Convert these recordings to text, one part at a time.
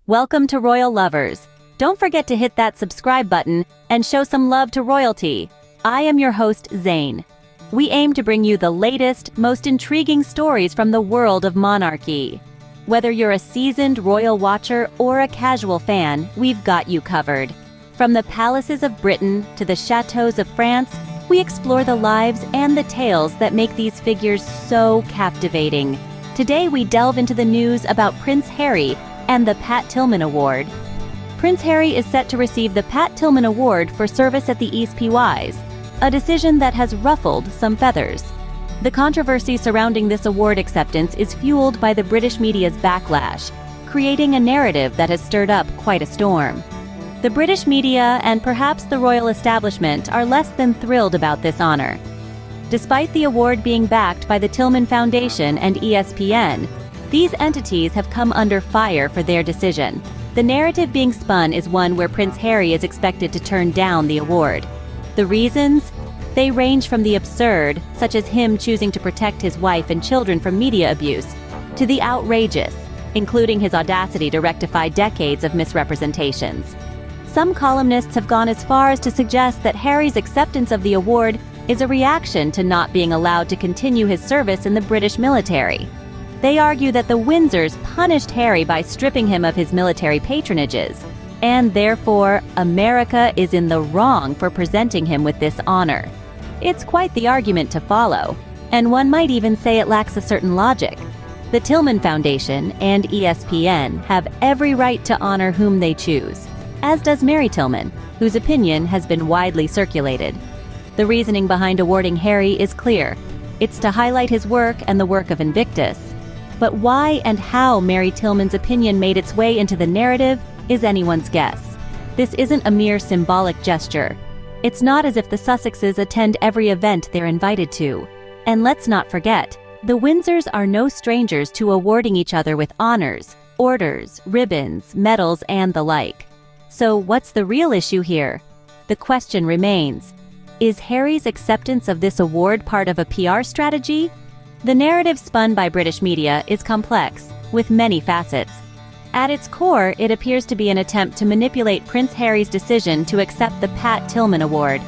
Welcome to Royal Lovers. Don't forget to hit that subscribe button and show some love to royalty. I am your host, Zane. We aim to bring you the latest, most intriguing stories from the world of monarchy. Whether you're a seasoned royal watcher or a casual fan, we've got you covered. From the palaces of Britain to the chateaux of France, we explore the lives and the tales that make these figures so captivating. Today we delve into the news about Prince Harry and the Pat Tillman Award. Prince Harry is set to receive the Pat Tillman Award for service at the ESPYs, a decision that has ruffled some feathers. The controversy surrounding this award acceptance is fueled by the British media's backlash, creating a narrative that has stirred up quite a storm. The British media and perhaps the royal establishment are less than thrilled about this honor. Despite the award being backed by the Tillman Foundation and ESPN, these entities have come under fire for their decision. The narrative being spun is one where Prince Harry is expected to turn down the award. The reasons? They range from the absurd, such as him choosing to protect his wife and children from media abuse, to the outrageous, including his audacity to rectify decades of misrepresentations. Some columnists have gone as far as to suggest that Harry's acceptance of the award is a reaction to not being allowed to continue his service in the British military. They argue that the Windsors punished Harry by stripping him of his military patronages, and therefore America is in the wrong for presenting him with this honor. It's quite the argument to follow, and one might even say it lacks a certain logic. The Tillman Foundation and ESPN have every right to honor whom they choose, as does Mary Tillman, whose opinion has been widely circulated. The reasoning behind awarding Harry is clear. It's to highlight his work and the work of Invictus. But why and how Mary Tillman's opinion made its way into the narrative is anyone's guess. This isn't a mere symbolic gesture. It's not as if the Sussexes attend every event they're invited to. And let's not forget, the Windsors are no strangers to awarding each other with honors, orders, ribbons, medals, and the like. So what's the real issue here? The question remains, is Harry's acceptance of this award part of a PR strategy? The narrative spun by British media is complex, with many facets. At its core, it appears to be an attempt to manipulate Prince Harry's decision to accept the Pat Tillman Award.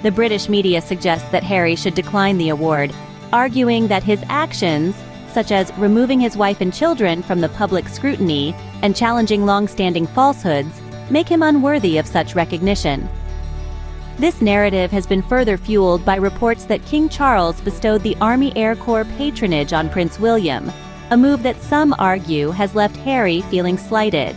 The British media suggests that Harry should decline the award, arguing that his actions, such as removing his wife and children from the public scrutiny and challenging long-standing falsehoods, make him unworthy of such recognition. This narrative has been further fueled by reports that King Charles bestowed the Army Air Corps patronage on Prince William, a move that some argue has left Harry feeling slighted.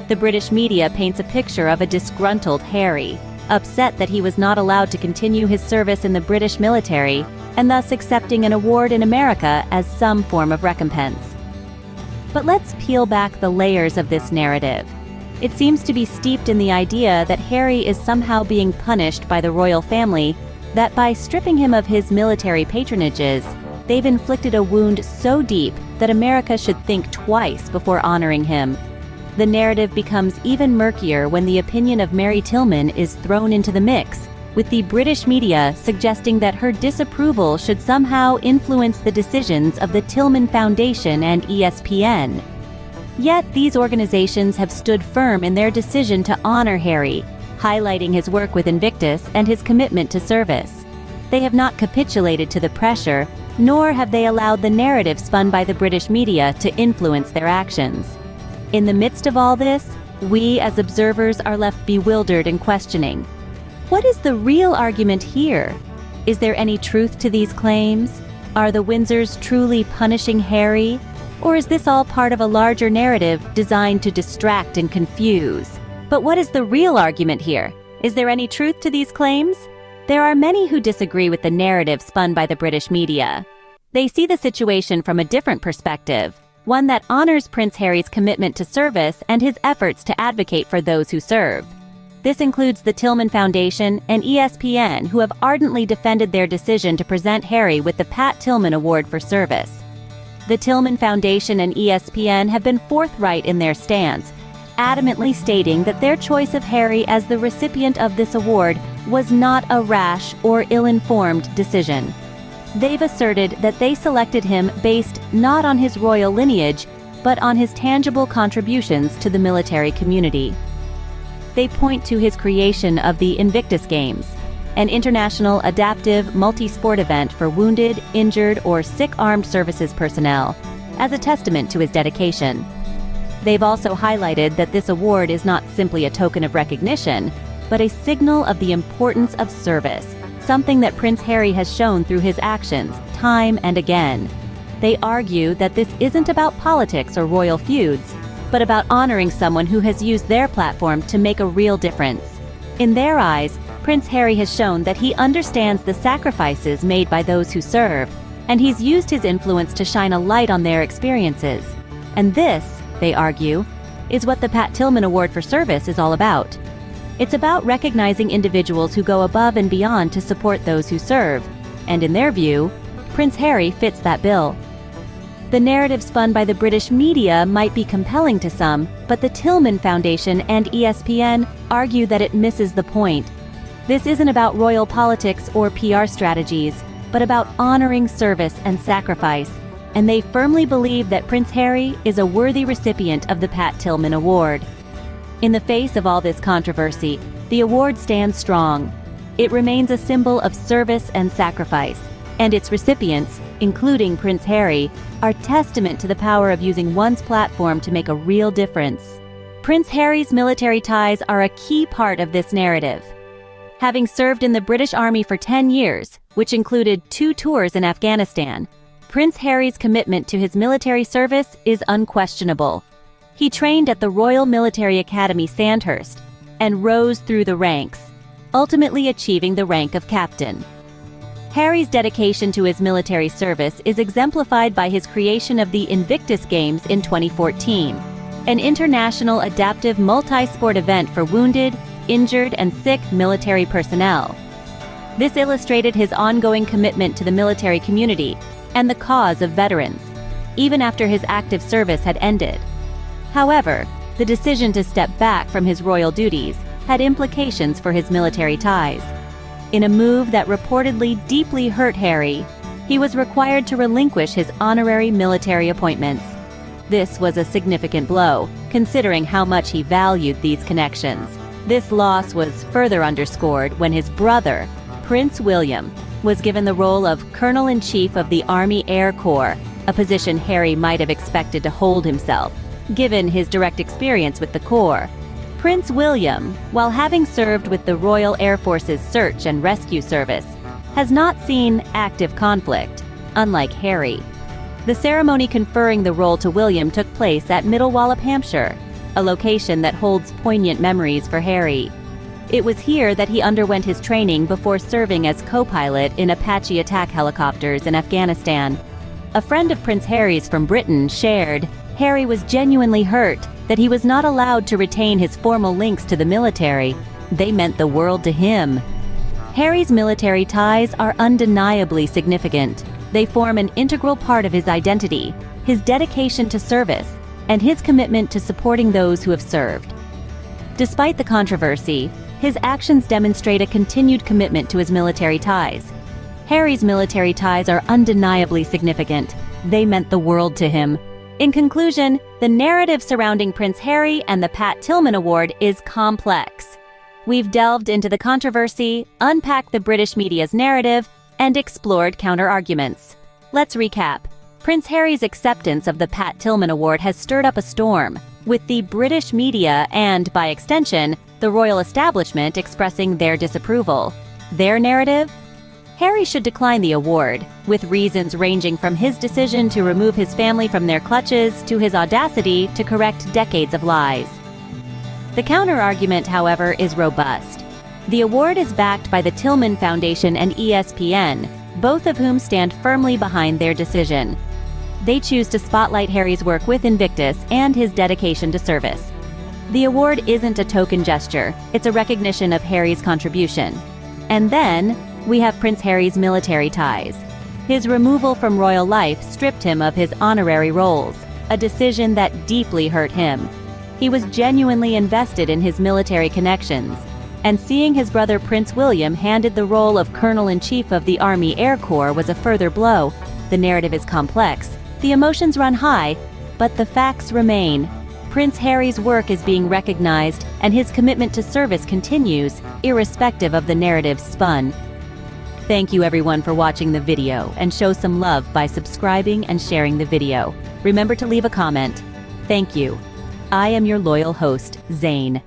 The British media paints a picture of a disgruntled Harry, upset that he was not allowed to continue his service in the British military, and thus accepting an award in America as some form of recompense. But let's peel back the layers of this narrative. It seems to be steeped in the idea that Harry is somehow being punished by the royal family, that by stripping him of his military patronages, they've inflicted a wound so deep that America should think twice before honoring him. The narrative becomes even murkier when the opinion of Mary Tillman is thrown into the mix, with the British media suggesting that her disapproval should somehow influence the decisions of the Tillman Foundation and ESPN. Yet these organizations have stood firm in their decision to honor Harry, highlighting his work with Invictus and his commitment to service. They have not capitulated to the pressure, nor have they allowed the narrative spun by the British media to influence their actions. In the midst of all this, we as observers are left bewildered and questioning. What is the real argument here? Is there any truth to these claims? Are the Windsors truly punishing Harry? Or is this all part of a larger narrative designed to distract and confuse? But what is the real argument here? Is there any truth to these claims? There are many who disagree with the narrative spun by the British media. They see the situation from a different perspective, one that honors Prince Harry's commitment to service and his efforts to advocate for those who serve. This includes the Tillman Foundation and ESPN, who have ardently defended their decision to present Harry with the Pat Tillman Award for service. The Tillman Foundation and ESPN have been forthright in their stance, adamantly stating that their choice of Harry as the recipient of this award was not a rash or ill-informed decision. They've asserted that they selected him based not on his royal lineage, but on his tangible contributions to the military community. They point to his creation of the Invictus Games, an international adaptive multi-sport event for wounded, injured, or sick armed services personnel, as a testament to his dedication. They've also highlighted that this award is not simply a token of recognition, but a signal of the importance of service, something that Prince Harry has shown through his actions, time and again. They argue that this isn't about politics or royal feuds, but about honoring someone who has used their platform to make a real difference. In their eyes, Prince Harry has shown that he understands the sacrifices made by those who serve, and he's used his influence to shine a light on their experiences. And this, they argue, is what the Pat Tillman Award for Service is all about. It's about recognizing individuals who go above and beyond to support those who serve, and in their view, Prince Harry fits that bill. The narrative spun by the British media might be compelling to some, but the Tillman Foundation and ESPN argue that it misses the point. This isn't about royal politics or PR strategies, but about honoring service and sacrifice, and they firmly believe that Prince Harry is a worthy recipient of the Pat Tillman Award. In the face of all this controversy, the award stands strong. It remains a symbol of service and sacrifice, and its recipients, including Prince Harry, are testament to the power of using one's platform to make a real difference. Prince Harry's military ties are a key part of this narrative. Having served in the British Army for 10 years, which included 2 tours in Afghanistan, Prince Harry's commitment to his military service is unquestionable. He trained at the Royal Military Academy Sandhurst and rose through the ranks, ultimately achieving the rank of captain. Harry's dedication to his military service is exemplified by his creation of the Invictus Games in 2014, an international adaptive multi-sport event for wounded, injured, and sick military personnel. This illustrated his ongoing commitment to the military community and the cause of veterans, even after his active service had ended. However, the decision to step back from his royal duties had implications for his military ties. In a move that reportedly deeply hurt Harry, he was required to relinquish his honorary military appointments. This was a significant blow, considering how much he valued these connections. This loss was further underscored when his brother, Prince William, was given the role of Colonel-in-Chief of the Army Air Corps, a position Harry might have expected to hold himself, given his direct experience with the Corps. Prince William, while having served with the Royal Air Force's Search and Rescue Service, has not seen active conflict, unlike Harry. The ceremony conferring the role to William took place at Middle Wallop, Hampshire, a location that holds poignant memories for Harry. It was here that he underwent his training before serving as co-pilot in Apache attack helicopters in Afghanistan. A friend of Prince Harry's from Britain shared, Harry was genuinely hurt that he was not allowed to retain his formal links to the military. They meant the world to him. Harry's military ties are undeniably significant. They form an integral part of his identity, his dedication to service, and his commitment to supporting those who have served. Despite the controversy, his actions demonstrate a continued commitment to his military ties. Harry's military ties are undeniably significant. They meant the world to him. In conclusion, the narrative surrounding Prince Harry and the Pat Tillman Award is complex. We've delved into the controversy, unpacked the British media's narrative, and explored counter-arguments. Let's recap. Prince Harry's acceptance of the Pat Tillman Award has stirred up a storm, with the British media and, by extension, the royal establishment expressing their disapproval. Their narrative? Harry should decline the award, with reasons ranging from his decision to remove his family from their clutches to his audacity to correct decades of lies. The counter-argument, however, is robust. The award is backed by the Tillman Foundation and ESPN, both of whom stand firmly behind their decision. They choose to spotlight Harry's work with Invictus and his dedication to service. The award isn't a token gesture, it's a recognition of Harry's contribution. And then, we have Prince Harry's military ties. His removal from royal life stripped him of his honorary roles, a decision that deeply hurt him. He was genuinely invested in his military connections, and seeing his brother Prince William handed the role of Colonel-in-Chief of the Army Air Corps was a further blow. The narrative is complex, the emotions run high, But the facts remain. Prince Harry's work is being recognized, and his commitment to service continues, irrespective of the narratives spun. Thank you everyone for watching the video, and show some love by subscribing and sharing the video. Remember to leave a comment. Thank you. I am your loyal host, Zane.